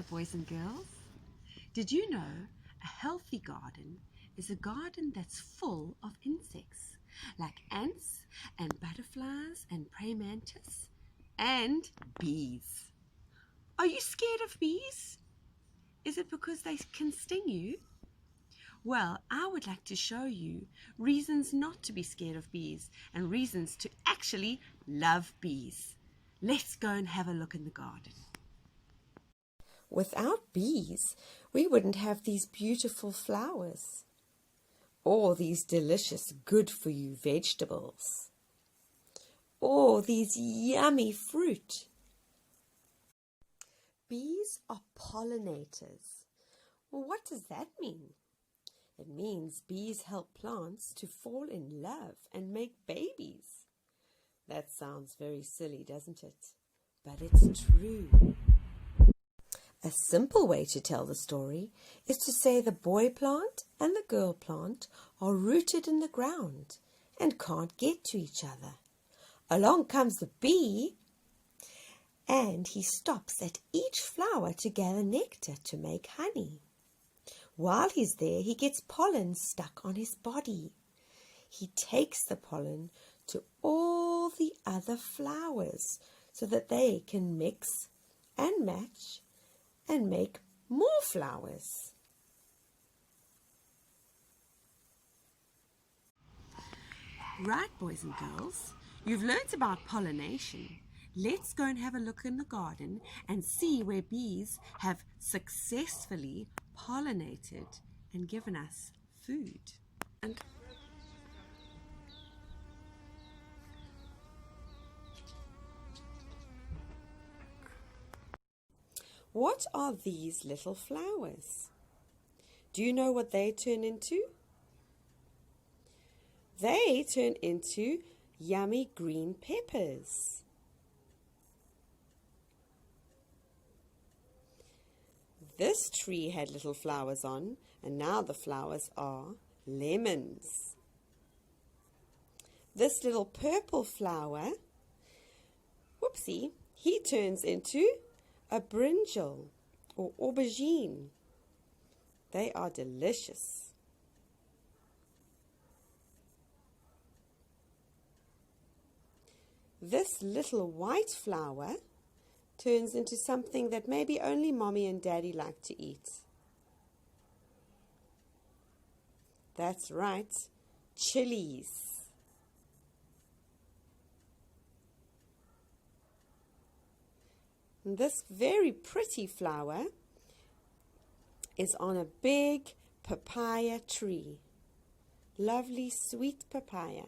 Hello, boys and girls. Did you know a healthy garden is a garden that's full of insects like ants and butterflies and praying mantis and bees? Are you scared of bees? Is it because they can sting you? Well, I would like to show you reasons not to be scared of bees and reasons to actually love bees. Let's go and have a look in the garden. Without bees, we wouldn't have these beautiful flowers or these delicious good-for-you vegetables or these yummy fruit. Bees are pollinators. Well, what does that mean? It means bees help plants to fall in love and make babies. That sounds very silly, doesn't it? But it's true. A simple way to tell the story is to say the boy plant and the girl plant are rooted in the ground and can't get to each other. Along comes the bee, and he stops at each flower to gather nectar to make honey. While he's there, he gets pollen stuck on his body. He takes the pollen to all the other flowers so that they can mix and match and make more flowers. Right, boys and girls, you've learnt about pollination. Let's go and have a look in the garden and see where bees have successfully pollinated and given us food. What are these little flowers? Do you know what they turn into? They turn into yummy green peppers. This tree had little flowers on, and now the flowers are lemons. This little purple flower, whoopsie, he turns into a brinjal or aubergine. They are delicious. This little white flower turns into something that maybe only Mommy and Daddy like to eat. That's right, chilies. And this very pretty flower is on a big papaya tree. Lovely sweet papaya.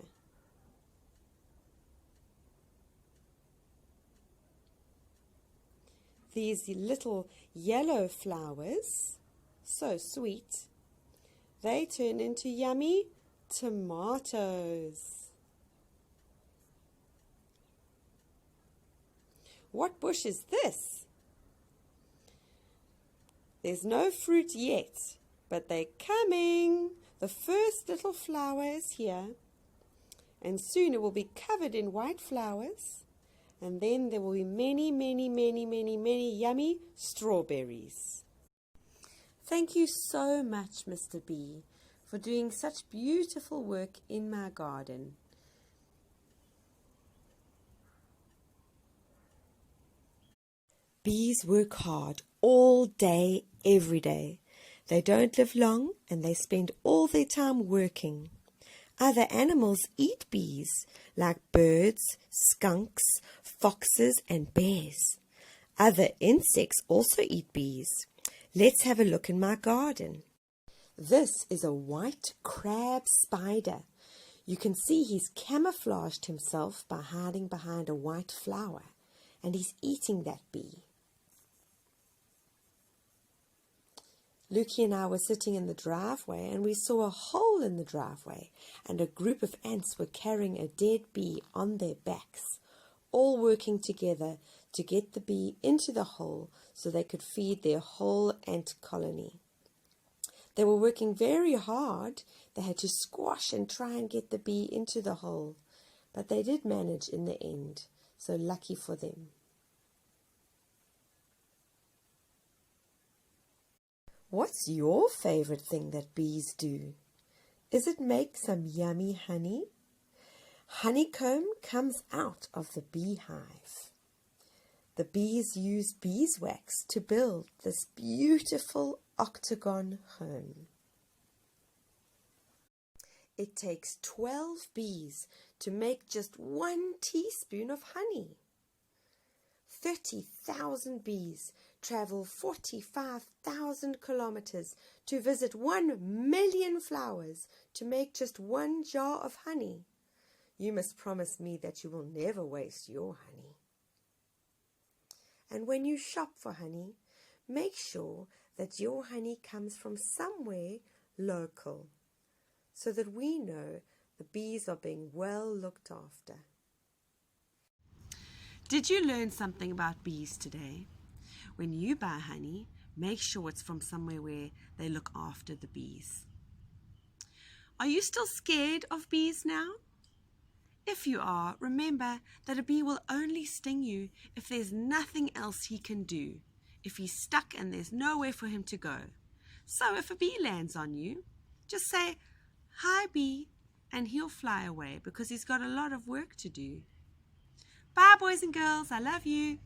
These little yellow flowers, so sweet, they turn into yummy tomatoes. What bush is this? There's no fruit yet, but they're coming. The first little flower is here, and soon it will be covered in white flowers, and then there will be many, many, many, many, many yummy strawberries. Thank you so much, Mr. Bee, for doing such beautiful work in my garden. Bees work hard all day, every day. They don't live long and they spend all their time working. Other animals eat bees, like birds, skunks, foxes and bears. Other insects also eat bees. Let's have a look in my garden. This is a white crab spider. You can see he's camouflaged himself by hiding behind a white flower, and he's eating that bee. Lukey and I were sitting in the driveway and we saw a hole in the driveway and a group of ants were carrying a dead bee on their backs, all working together to get the bee into the hole so they could feed their whole ant colony. They were working very hard. They had to squash and try and get the bee into the hole, but they did manage in the end, so lucky for them. What's your favorite thing that bees do? Is it make some yummy honey? Honeycomb comes out of the beehive. The bees use beeswax to build this beautiful octagon home. It takes 12 bees to make just 1 teaspoon of honey. 30,000 bees travel 45,000 kilometers to visit 1 million flowers to make just 1 jar of honey. You must promise me that you will never waste your honey. And when you shop for honey, make sure that your honey comes from somewhere local, so that we know the bees are being well looked after. Did you learn something about bees today? When you buy honey, make sure it's from somewhere where they look after the bees. Are you still scared of bees now? If you are, remember that a bee will only sting you if there's nothing else he can do, if he's stuck and there's nowhere for him to go. So if a bee lands on you, just say, "Hi, bee," and he'll fly away because he's got a lot of work to do. Bye, boys and girls. I love you.